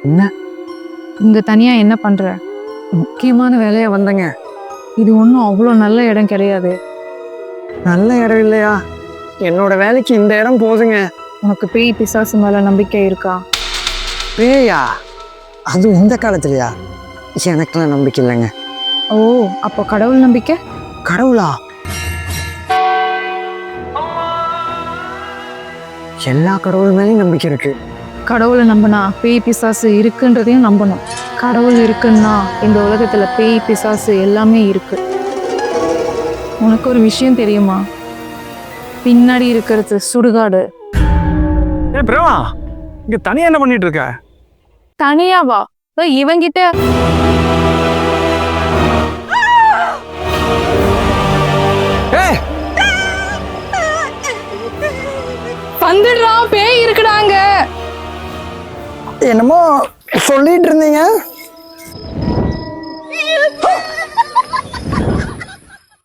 என்ன? இங்க தனியா என்ன பண்ற? முக்கியமான வேலையா வந்தேங்க. இது ஒன்றும் அவ்வளோ நல்ல இடம் கிடையாது. நல்ல இடம் இல்லையா? என்னோட வேலைக்கு இந்த இடம் போதுங்க. உனக்கு பேய் பிசாசு மேல நம்பிக்கை இருக்கா? பேயா? அது இந்த காலத்துலயா? எனக்கெல்லாம் நம்பிக்கை இல்லைங்க. ஓ, அப்போ கடவுள் நம்பிக்கை? கடவுளா? எல்லா கடவுள் மேலேயும் நம்பிக்கை இருக்கு. கடவுளை நம்பினா பேய் பிசாசு இருக்குன்றதையும் நம்பணும். கடவுள் இருக்குன்னா இந்த உலகத்துல பேய் பிசாசு எல்லாமே இருக்கு. உனக்கு ஒரு விஷயம் தெரியுமா? பின்னாடி இருக்கிறது சுடுகாடு. பிரேமா, இங்க தனியா என்ன பண்ணிட்டு இருக்க? தனியாவா? இவங்கிட்ட வந்துடுறான், பேய் இருக்குடாங்க. என்னமோ சொல்லிட்டு இருந்தீங்க.